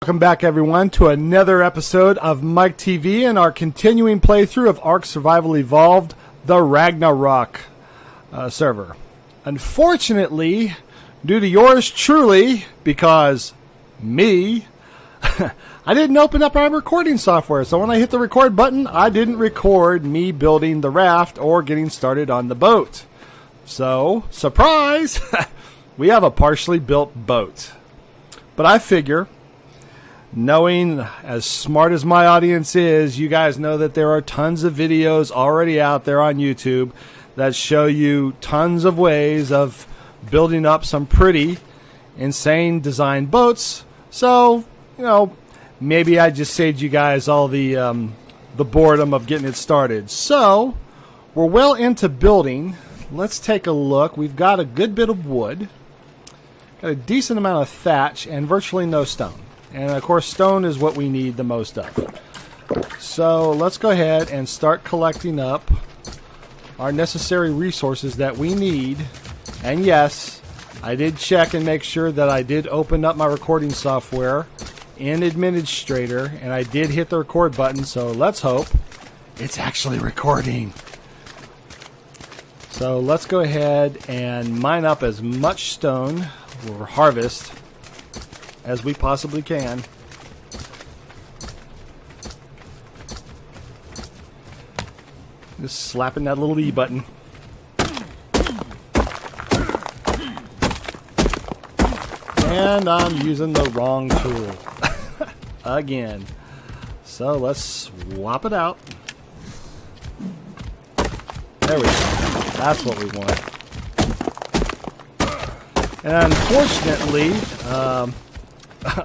Welcome back, everyone, to another episode of Mike TV and our continuing playthrough of ARK Survival Evolved, the Ragnarok server. Unfortunately, due to yours truly, because me, I didn't open up our recording software, so when I hit the record button, I didn't record me building the raft or getting started on the boat. So, surprise! We have a partially built boat. But I figure, knowing as smart as my audience is, you guys know that there are tons of videos already out there on YouTube that show you tons of ways of building up some pretty insane designed boats. So, you know, maybe I just saved you guys all the boredom of getting it started. So, we're well into building. Let's take a look. We've got a good bit of wood, got a decent amount of thatch, and virtually no stone. And of course, stone is what we need the most of. So let's go ahead and start collecting up our necessary resources that we need. And yes, I did check and make sure that I did open up my recording software in Administrator, and I did hit the record button, so let's hope it's actually recording. So let's go ahead and mine up as much stone, or harvest, as we possibly can. Just slapping that little E button. And I'm using the wrong tool. Again. So let's swap it out. There we go. That's what we want. And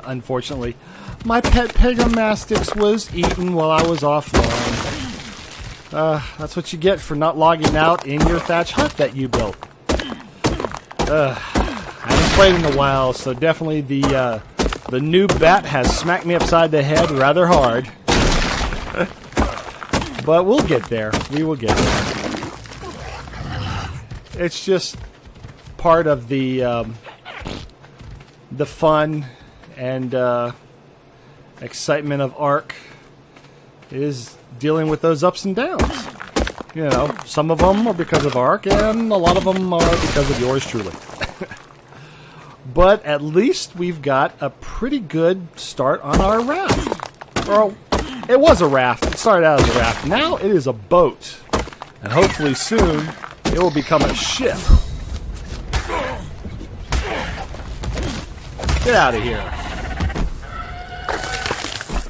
unfortunately, my pet Pegamastix was eaten while I was offline. That's what you get for not logging out in your thatch hut that you built. I haven't played in a while, so definitely the new bat has smacked me upside the head rather hard. But we'll get there. We will get there. It's just part of the fun and excitement of ARK is dealing with those ups and downs. You know, some of them are because of ARK, and a lot of them are because of yours truly. But at least we've got a pretty good start on our raft. Well, it was a raft. It started out as a raft. Now it is a boat. And hopefully soon it will become a ship. Get out of here.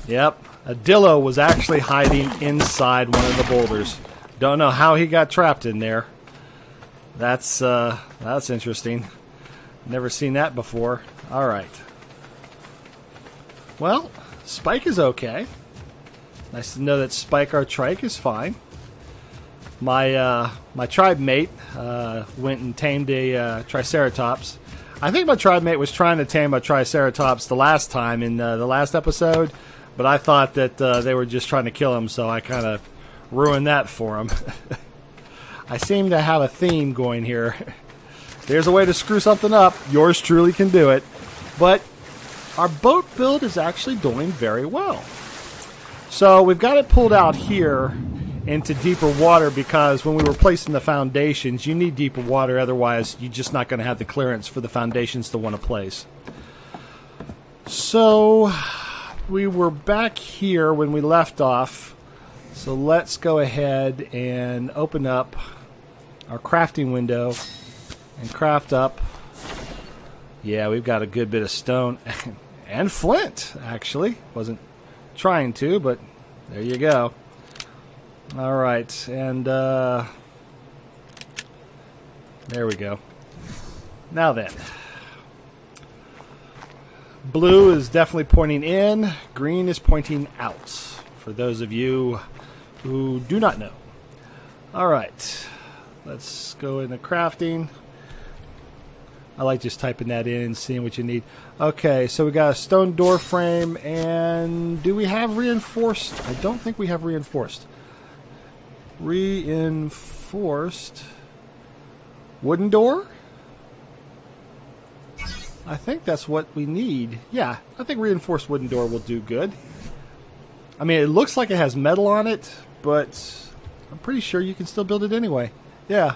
Yep, Adillo was actually hiding inside one of the boulders. Don't know how he got trapped in there. That's interesting. Never seen that before. Alright. Well, Spike is okay. Nice to know that Spike, our trike, is fine. My tribe mate went and tamed a Triceratops. I think my tribe mate was trying to tame a Triceratops the last time in the last episode, but I thought that they were just trying to kill him, so I kind of ruined that for him. I seem to have a theme going here. There's a way to screw something up. Yours truly can do it. But our boat build is actually doing very well. So we've got it pulled out here into deeper water because when we were placing the foundations, you need deeper water, otherwise you're just not going to have the clearance for the foundations to want to place. So we were back here when we left off, so let's go ahead and open up our crafting window and craft up. Yeah, we've got a good bit of stone and flint, actually. Wasn't trying to, but there you go. Alright, and there we go. Now then, blue is definitely pointing in, green is pointing out, for those of you who do not know. Alright, let's go into crafting. I like just typing that in and seeing what you need. Okay, so we got a stone door frame, and do we have reinforced? I don't think we have reinforced. Reinforced wooden door? I think that's what we need. Yeah, I think reinforced wooden door will do good. I mean, it looks like it has metal on it, but I'm pretty sure you can still build it anyway. Yeah.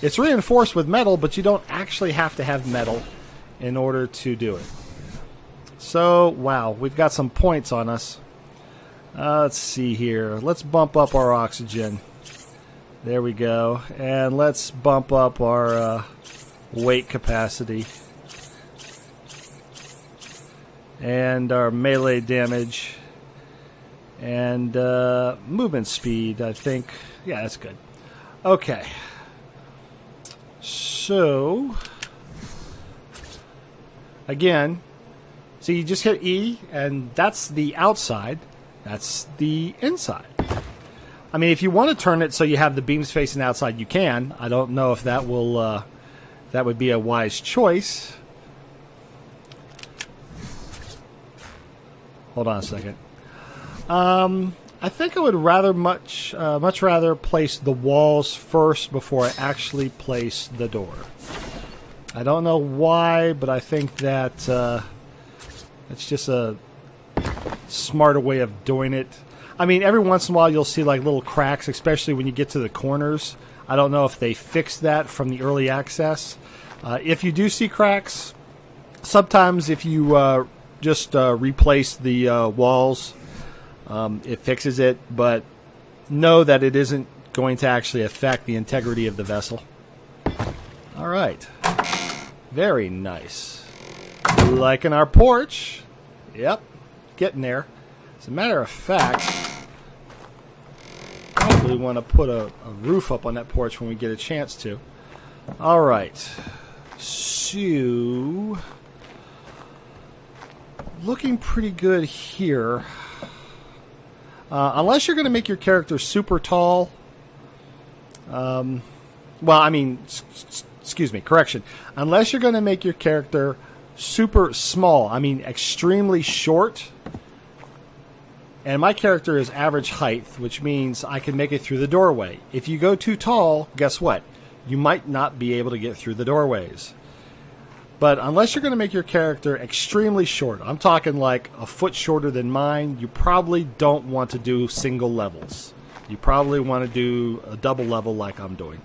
It's reinforced with metal, but you don't actually have to have metal in order to do it. So, wow, we've got some points on us. Let's see here. Let's bump up our oxygen. There we go. And let's bump up our weight capacity. And our melee damage. And movement speed, I think. Yeah, that's good. Okay. So, again, so you just hit E, and that's the outside. That's the inside. I mean, if you want to turn it so you have the beams facing outside, you can. I don't know if that will, that would be a wise choice. Hold on a second. I think I would rather much rather place the walls first before I actually place the door. I don't know why, but I think that it's just a smarter way of doing it. I mean, every once in a while you'll see like little cracks, especially when you get to the corners. I don't know if they fixed that from the early access. If you do see cracks, sometimes if you just replace the walls, it fixes it, but know that it isn't going to actually affect the integrity of the vessel. All right. Very nice. Like in our porch. Yep. Getting there. As a matter of fact, probably want to put a roof up on that porch when we get a chance to. All right. So, looking pretty good here. Unless you're going to make your character super tall. Well, I mean, excuse me, correction. Unless you're going to make your character super small, I mean extremely short. And my character is average height, which means I can make it through the doorway. If you go too tall, guess what? You might not be able to get through the doorways. But unless you're going to make your character extremely short, I'm talking like a foot shorter than mine, you probably don't want to do single levels. You probably want to do a double level like I'm doing.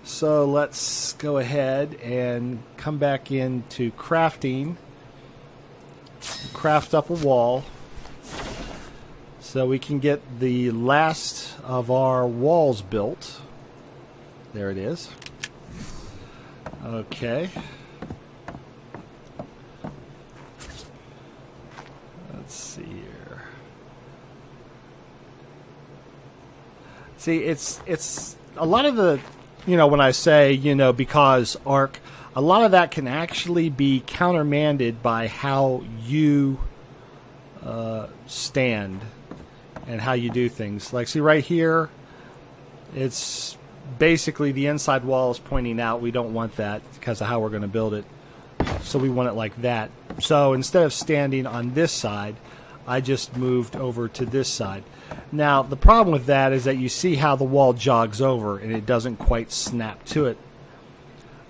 So let's go ahead and come back into crafting. Craft up a wall. So we can get the last of our walls built. There it is. Okay. Let's see here. See, it's a lot of the, when I say, because ARK, a lot of that can actually be countermanded by how you stand and how you do things. Like, see right here, it's basically the inside wall is pointing out. We don't want that because of how we're going to build it. So we want it like that. So instead of standing on this side, I just moved over to this side. Now, the problem with that is that you see how the wall jogs over and it doesn't quite snap to it.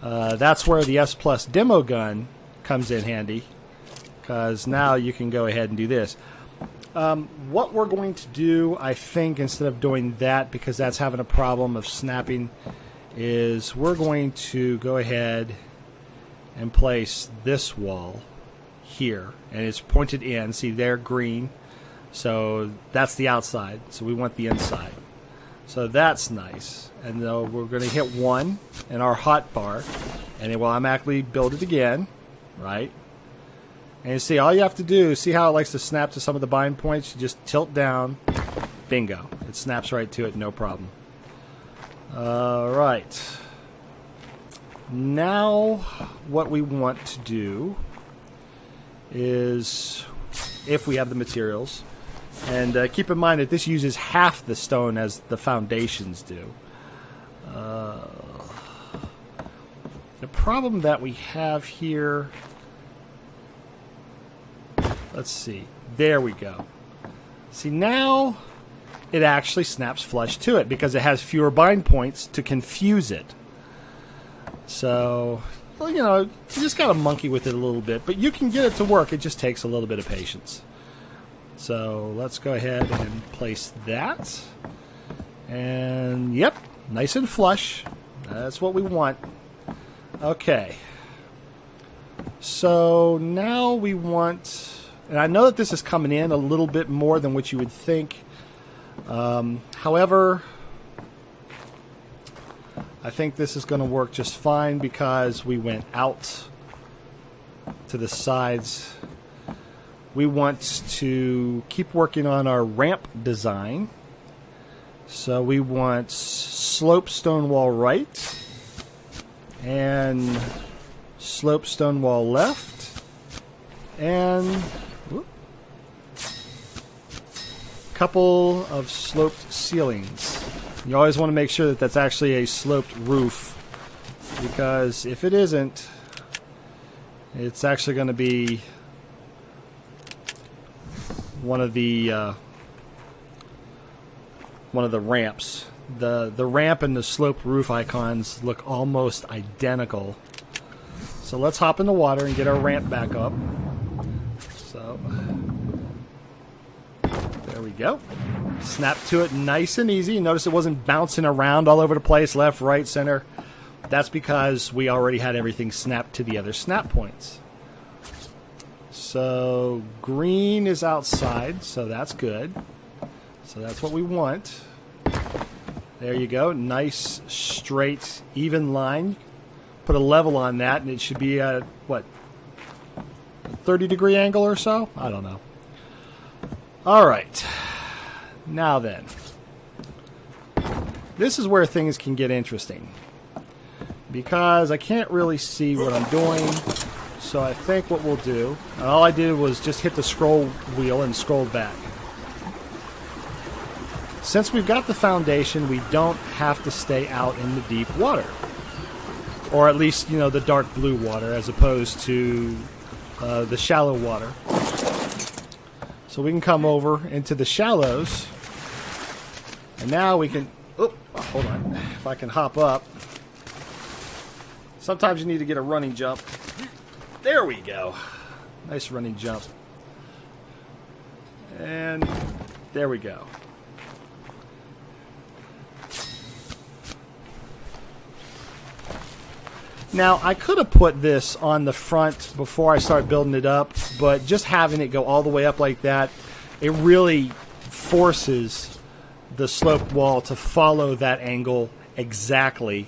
That's where the S Plus demo gun comes in handy, because now you can go ahead and do this. What we're going to do, I think, instead of doing that, because that's having a problem of snapping, is we're going to go ahead and place this wall here. And it's pointed in. See, they're green. So that's the outside. So we want the inside. So that's nice. And we're going to hit 1 in our hot bar. And it will automatically build it again. Right? And you see, all you have to do, see how it likes to snap to some of the bind points? You just tilt down. Bingo. It snaps right to it, no problem. Alright. Now, what we want to do is, if we have the materials, and keep in mind that this uses half the stone as the foundations do. The problem that we have here... Let's see. There we go. See, now it actually snaps flush to it because it has fewer bind points to confuse it. So well, you know, you just got to monkey with it a little bit. But you can get it to work. It just takes a little bit of patience. So let's go ahead and place that. And, yep, nice and flush. That's what we want. Okay. So now we want... And I know that this is coming in a little bit more than what you would think. However, I think this is going to work just fine because we went out to the sides. We want to keep working on our ramp design. So we want slope stone wall right and slope stone wall left and couple of sloped ceilings. You always want to make sure that that's actually a sloped roof, because if it isn't, it's actually going to be one of the ramps. The ramp and the sloped roof icons look almost identical. So let's hop in the water and get our ramp back up. So there we go. Snap to it nice and easy. Notice it wasn't bouncing around all over the place, left, right, center. That's because we already had everything snapped to the other snap points. So green is outside, so that's good. So that's what we want. There you go. Nice, straight, even line. Put a level on that, and it should be at, what, 30-degree angle or so? I don't know. All right. Now then. This is where things can get interesting, because I can't really see what I'm doing. So I think what we'll do, and all I did was just hit the scroll wheel and scroll back. Since we've got the foundation, we don't have to stay out in the deep water. Or at least, you know, the dark blue water as opposed to the shallow water. So we can come over into the shallows. And now we can... Oh, hold on. If I can hop up. Sometimes you need to get a running jump. There we go. Nice running jump. And there we go. Now, I could have put this on the front before I start building it up, but just having it go all the way up like that, it really forces the sloped wall to follow that angle exactly.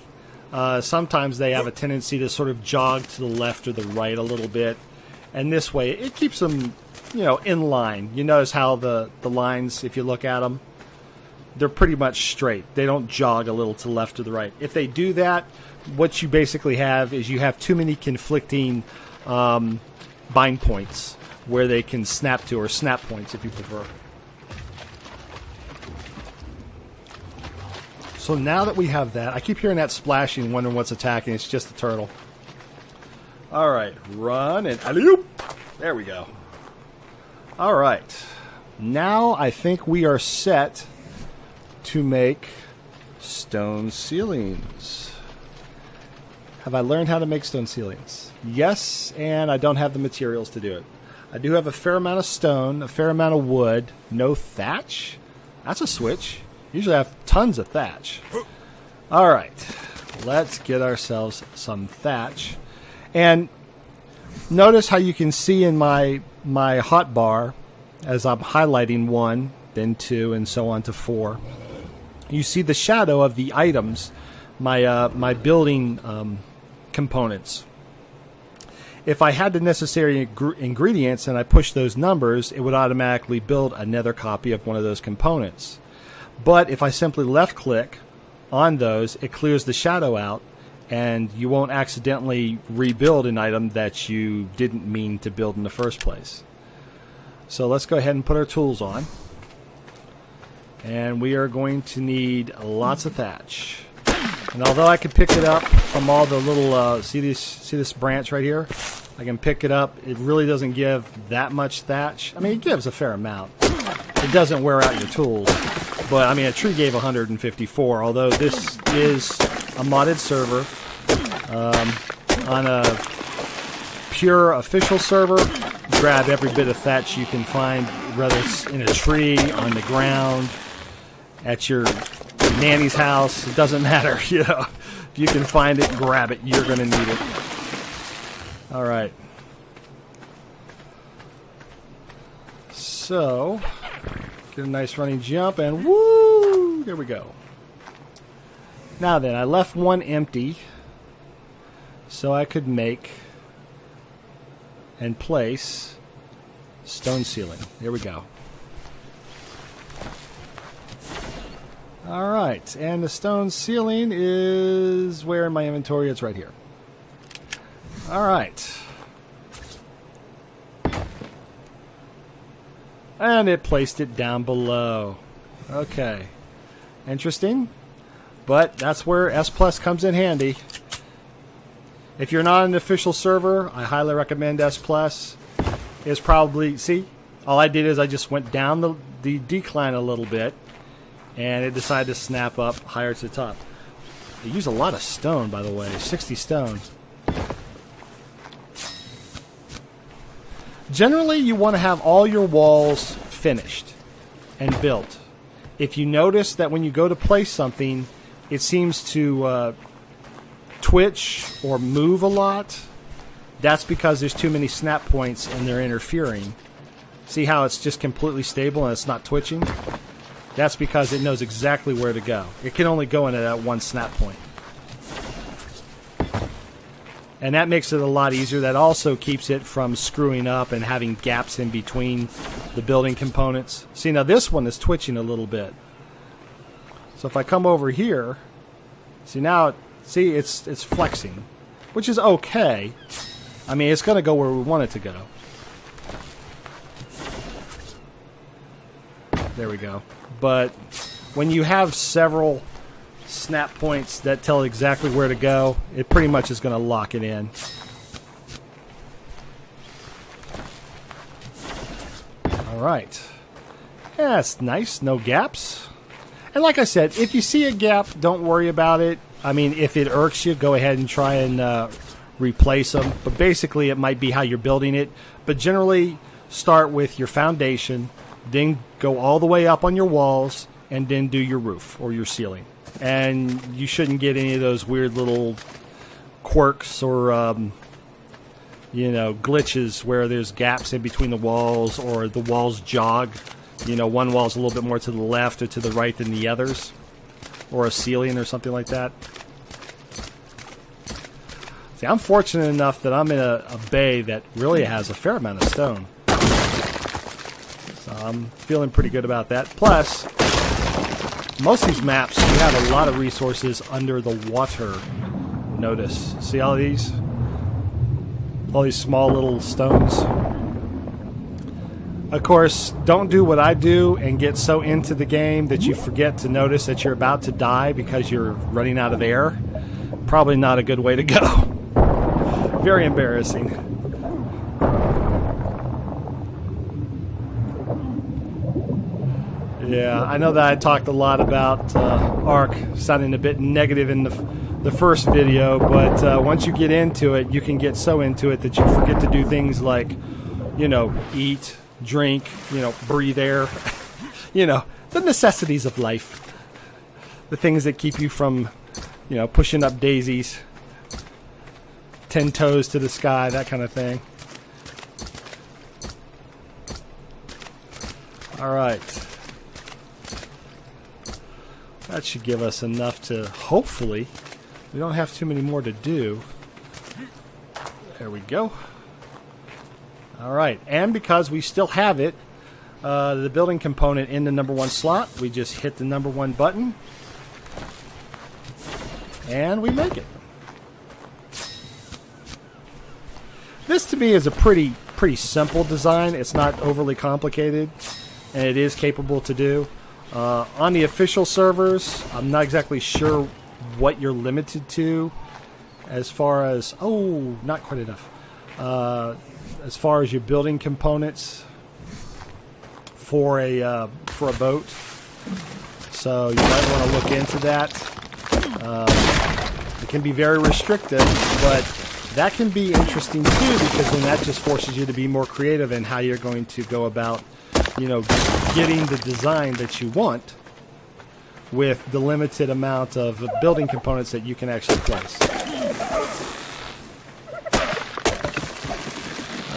Sometimes they have a tendency to sort of jog to the left or the right a little bit, and this way it keeps them, you know, in line. You notice how the lines, if you look at them, they're pretty much straight. They don't jog a little to the left or the right. If they do that, what you basically have is you have too many conflicting bind points where they can snap to, or snap points if you prefer. So now that we have that, I keep hearing that splashing, wondering what's attacking. It's just a turtle. All right, run and alley-oop. There we go. All right, now I think we are set to make stone ceilings. Have I learned how to make stone ceilings? Yes, and I don't have the materials to do it. I do have a fair amount of stone, a fair amount of wood, no thatch. That's a switch. Usually I have tons of thatch. All right, let's get ourselves some thatch. And notice how you can see in my hotbar, as I'm highlighting 1, then 2, and so on to 4, you see the shadow of the items, my building components. If I had the necessary ingredients and I pushed those numbers, it would automatically build another copy of one of those components. But if I simply left-click on those, it clears the shadow out, and you won't accidentally rebuild an item that you didn't mean to build in the first place. So let's go ahead and put our tools on. And we are going to need lots of thatch. And although I can pick it up from all the little, see this branch right here? I can pick it up. It really doesn't give that much thatch. I mean, it gives a fair amount. It doesn't wear out your tools. But, I mean, a tree gave 154, although this is a modded server. On a pure official server, grab every bit of thatch you can find, whether it's in a tree, on the ground, at your nanny's house. It doesn't matter. You know, if you can find it, grab it. You're going to need it. All right. So, get a nice running jump, and woo! There we go. Now then, I left one empty so I could make and place stone ceiling. There we go. All right, and the stone ceiling is where in my inventory? It's right here. All right. And it placed it down below. Okay. Interesting. But that's where S Plus comes in handy. If you're not an official server, I highly recommend S Plus. It's probably, see, all I did is I just went down the decline a little bit, and it decided to snap up higher to the top. They use a lot of stone, by the way, 60 stone. Generally, you want to have all your walls finished and built. If you notice that when you go to place something, it seems to twitch or move a lot, that's because there's too many snap points and they're interfering. See how it's just completely stable and it's not twitching? That's because it knows exactly where to go. It can only go into that one snap point. And that makes it a lot easier. That also keeps it from screwing up and having gaps in between the building components. See, now this one is twitching a little bit. So if I come over here, see now, see it's flexing, which is okay. I mean, it's going to go where we want it to go. There we go. But when you have several snap points that tell exactly where to go, it pretty much is going to lock it in. All right. Yeah, that's nice. No gaps. And like I said, if you see a gap, don't worry about it. I mean, if it irks you, go ahead and try and replace them. But basically, it might be how you're building it. But generally, start with your foundation, then go all the way up on your walls, and then do your roof or your ceiling. And you shouldn't get any of those weird little quirks or, you know, glitches where there's gaps in between the walls or the walls jog. You know, one wall's a little bit more to the left or to the right than the others. Or a ceiling or something like that. See, I'm fortunate enough that I'm in a bay that really has a fair amount of stone. So I'm feeling pretty good about that. Plus, most of these maps, you have a lot of resources under the water. Notice. See all these? All these small little stones. Of course, don't do what I do and get so into the game that you forget to notice that you're about to die because you're running out of air. Probably not a good way to go. Very embarrassing. Yeah, I know that I talked a lot about ARK sounding a bit negative in the first video, but once you get into it, you can get so into it that you forget to do things like, you know, eat, drink, you know, breathe air, you know, the necessities of life, the things that keep you from, you know, pushing up daisies, 10 toes to the sky, that kind of thing. All right. That should give us enough to, hopefully, we don't have too many more to do. There we go. All right, and because we still have it, the building component in the number 1 slot, we just hit the number 1 button, and we make it. This to me is a pretty simple design. It's not overly complicated, and it is capable to do. On the official servers, I'm not exactly sure what you're limited to as far as, oh, not quite enough. As far as your building components for a boat, so you might want to look into that. It can be very restrictive, but that can be interesting too, because then that just forces you to be more creative in how you're going to go about, getting the design that you want with the limited amount of building components that you can actually place.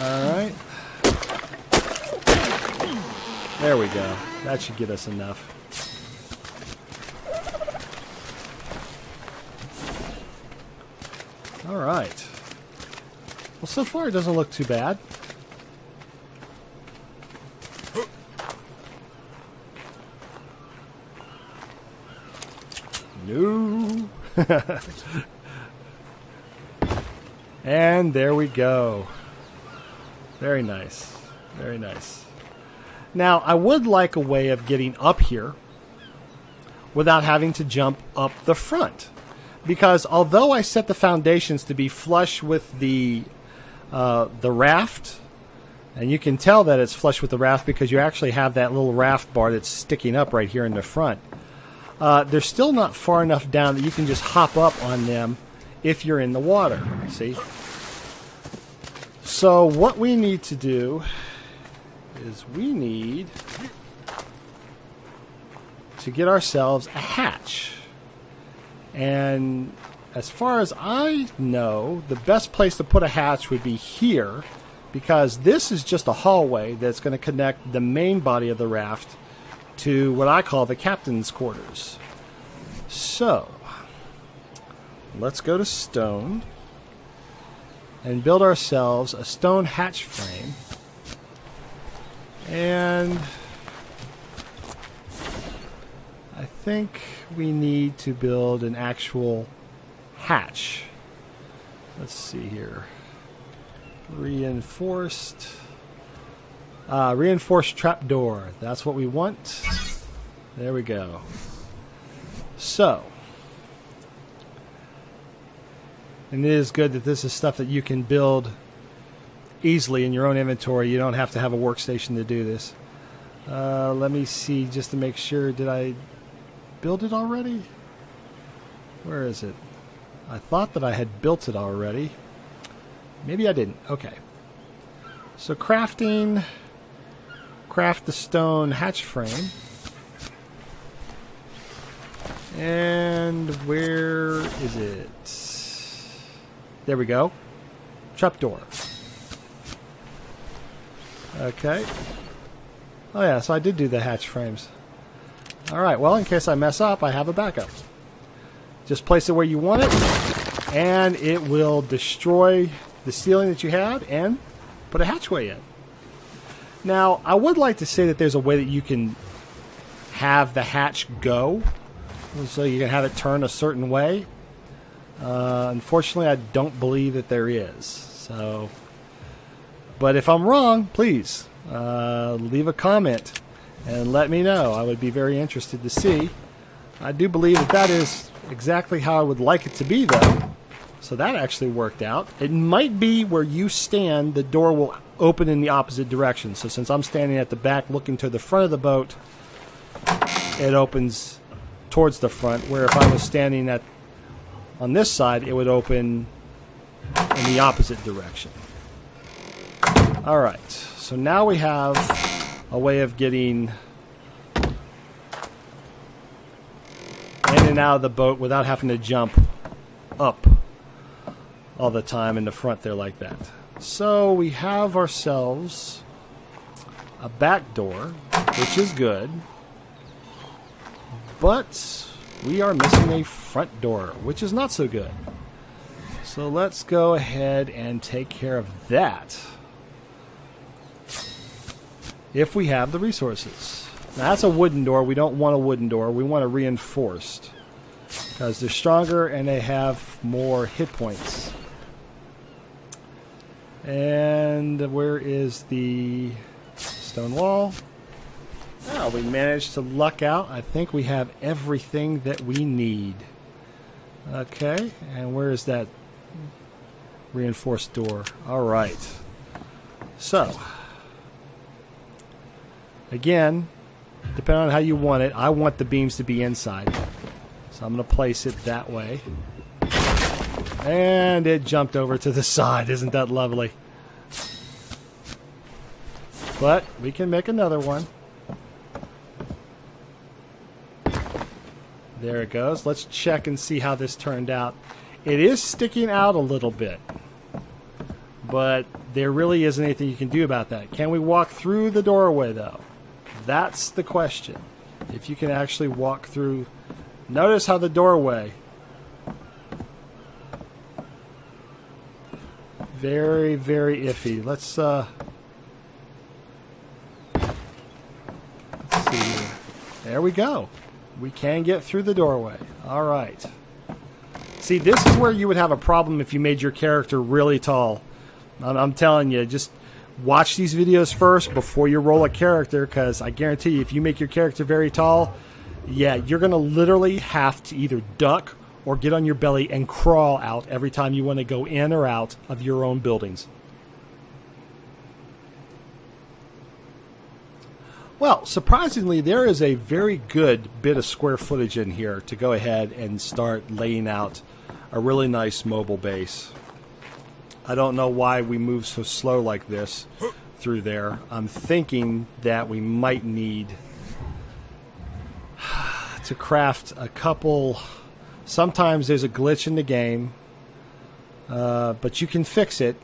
Alright. There we go. That should get us enough. Alright. Well, so far it doesn't look too bad. No. And there we go. Very nice. Very nice. Now, I would like a way of getting up here without having to jump up the front. Because although I set the foundations to be flush with the raft, and you can tell that it's flush with the raft because you actually have that little raft bar that's sticking up right here in the front, they're still not far enough down that you can just hop up on them if you're in the water. See? So what we need to do is we need to get ourselves a hatch. And as far as I know, the best place to put a hatch would be here, because this is just a hallway that's going to connect the main body of the raft to what I call the captain's quarters. So, let's go to stone and build ourselves a stone hatch frame. And I think we need to build an actual hatch. Let's see here. Reinforced trapdoor. That's what we want. There we go. So, and it is good that this is stuff that you can build easily in your own inventory. You don't have to have a workstation to do this. Let me see just to make sure. Did I build it already? Where is it? I thought that I had built it already. Maybe I didn't. Okay. So crafting. Craft the stone hatch frame. And where is it? There we go. Trapdoor. Okay. Oh yeah, so I did do the hatch frames. Alright, well, in case I mess up, I have a backup. Just place it where you want it, and it will destroy the ceiling that you had and put a hatchway in. Now, I would like to say that there's a way that you can have the hatch go, so you can have it turn a certain way. Unfortunately, I don't believe that there is. So, but if I'm wrong, please leave a comment and let me know. I would be very interested to see. I do believe that that is exactly how I would like it to be, though. So that actually worked out. It might be where you stand, the door will open in the opposite direction. So since I'm standing at the back looking to the front of the boat, it opens towards the front, where if I was standing on this side, it would open in the opposite direction. Alright, so now we have a way of getting in and out of the boat without having to jump up all the time in the front there like that. So we have ourselves a back door, which is good, but we are missing a front door, which is not so good. So let's go ahead and take care of that if we have the resources. Now that's a wooden door. We don't want a wooden door. We want a reinforced, because they're stronger and they have more hit points. And where is the stone wall? Oh, we managed to luck out. I think we have everything that we need. Okay, and where is that reinforced door? All right. So, again, depending on how you want it, I want the beams to be inside. So I'm going to place it that way. And it jumped over to the side. Isn't that lovely? But we can make another one. There it goes. Let's check and see how this turned out. It is sticking out a little bit. But there really isn't anything you can do about that. Can we walk through the doorway, though? That's the question. If you can actually walk through. Notice how the doorway. Very, very iffy. Let's see here. There we go. We can get through the doorway. All right. See, this is where you would have a problem if you made your character really tall. I'm telling you, just watch these videos first before you roll a character, because I guarantee you, if you make your character very tall, yeah, you're going to literally have to either duck or get on your belly and crawl out every time you want to go in or out of your own buildings. Well, surprisingly, there is a very good bit of square footage in here to go ahead and start laying out a really nice mobile base. I don't know why we move so slow like this through there. I'm thinking that we might need to craft a couple. Sometimes there's a glitch in the game, but you can fix it.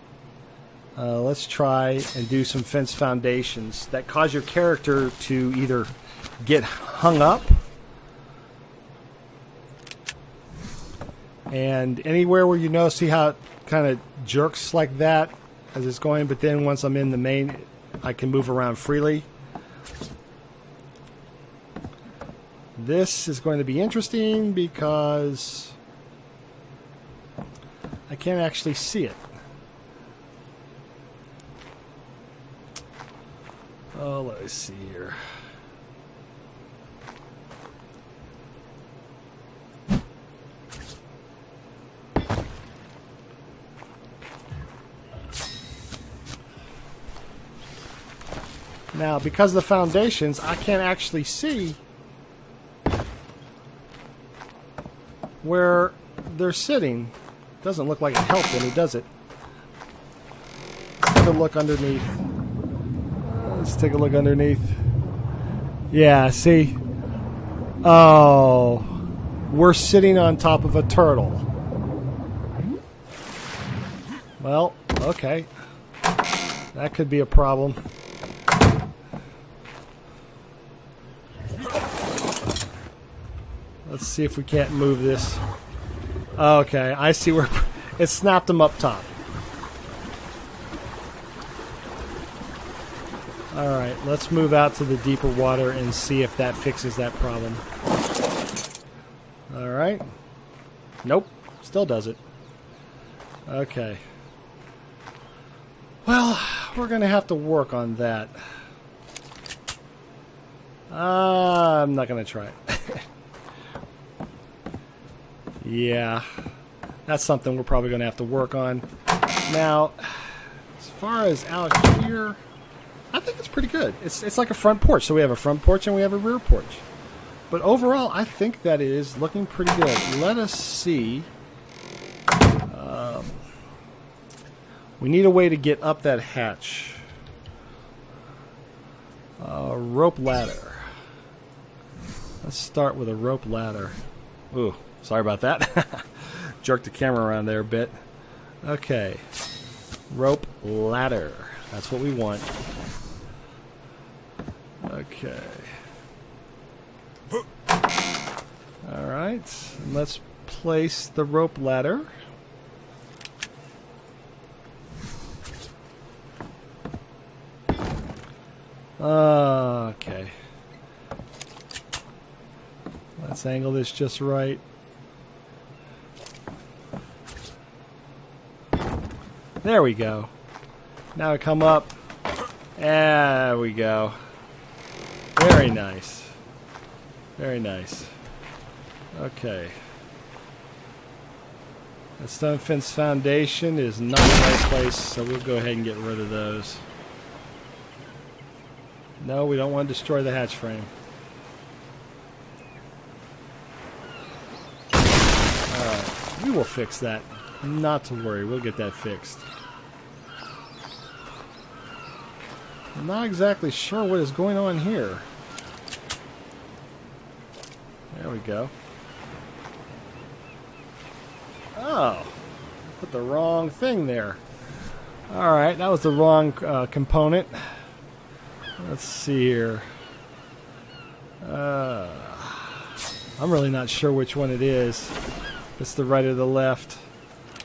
Let's try and do some fence foundations that cause your character to either get hung up, and anywhere where you know, see how it kind of jerks like that as it's going, but then once I'm in the main, I can move around freely. This is going to be interesting because I can't actually see it. Oh, let me see here. Now, because of the foundations, I can't actually see where they're sitting. Doesn't look like it helped any, does it? Let's take a look underneath. Let's take a look underneath. Yeah, see? Oh, we're sitting on top of a turtle. Well, okay. That could be a problem. Let's see if we can't move this. Okay, I see where it snapped them up top. Alright, let's move out to the deeper water and see if that fixes that problem. Alright. Nope, still does it. Okay. Well, we're going to have to work on that. I'm not going to try it. Yeah, that's something we're probably going to have to work on. Now, as far as out here, I think it's pretty good. It's like a front porch. So we have a front porch and we have a rear porch. But overall, I think that it is looking pretty good. Let us see. We need a way to get up that hatch. Rope ladder. Let's start with a rope ladder. Ooh. Sorry about that. Jerked the camera around there a bit. Okay. Rope ladder. That's what we want. Okay. Alright. Let's place the rope ladder. Okay. Let's angle this just right. There we go. Now we come up. There we go. Very nice. Very nice. Okay. The stone fence foundation is not in the right place, so we'll go ahead and get rid of those. No, we don't want to destroy the hatch frame. Alright, we will fix that Not to worry, we'll get that fixed. I'm not exactly sure what is going on here. There we go. Oh, put the wrong thing there. Alright, that was the wrong component. Let's see here. I'm really not sure which one it is. It's the right or the left.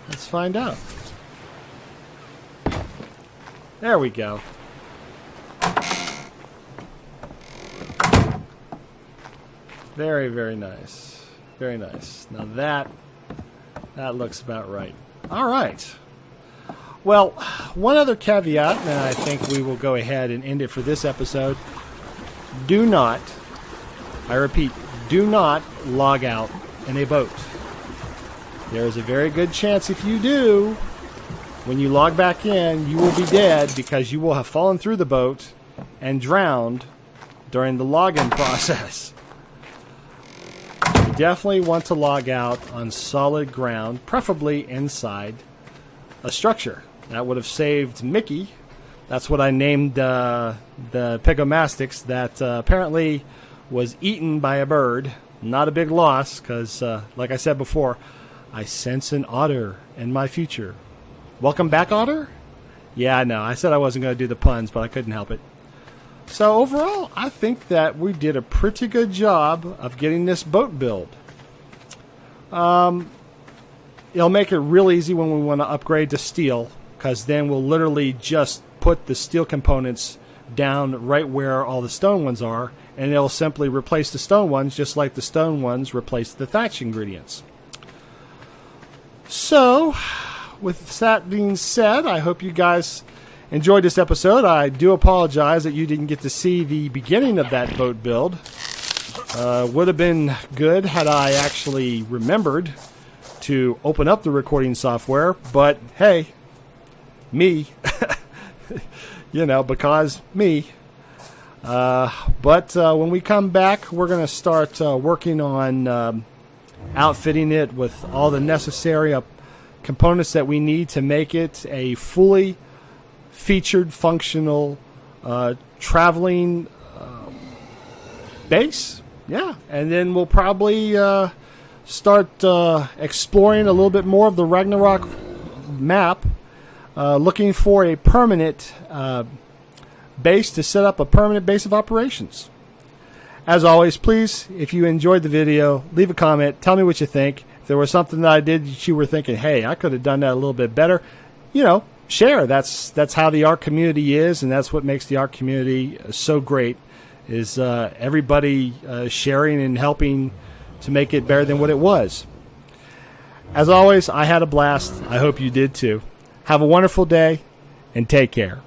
Let's find out. There we go. Very, very nice. Very nice. Now that looks about right. All right. Well, one other caveat, and I think we will go ahead and end it for this episode. Do not, I repeat, do not log out in a boat. There is a very good chance if you do, when you log back in, you will be dead because you will have fallen through the boat and drowned during the login process. You definitely want to log out on solid ground, preferably inside a structure. That would have saved Mickey. That's what I named the Pygomastix that apparently was eaten by a bird. Not a big loss because, like I said before, I sense an otter in my future. Welcome back, otter? Yeah, I know. I said I wasn't going to do the puns, but I couldn't help it. So overall, I think that we did a pretty good job of getting this boat build. It'll make it real easy when we want to upgrade to steel, because then we'll literally just put the steel components down right where all the stone ones are, and it'll simply replace the stone ones just like the stone ones replace the thatch ingredients. So, with that being said, I hope you guys enjoyed this episode. I do apologize that you didn't get to see the beginning of that boat build. Would have been good had I actually remembered to open up the recording software, but hey, me, you know, because me. But when we come back, we're going to start working on outfitting it with all the necessary components that we need to make it a fully featured, functional, traveling base. Yeah, and then we'll probably start exploring a little bit more of the Ragnarok map, looking for a permanent base to set up a permanent base of operations. As always, please, if you enjoyed the video, leave a comment. Tell me what you think. If there was something that I did that you were thinking, hey, I could have done that a little bit better, you know, share. That's how the ARK community is, and that's what makes the ARK community so great, is everybody sharing and helping to make it better than what it was. As always, I had a blast. I hope you did too. Have a wonderful day, and take care.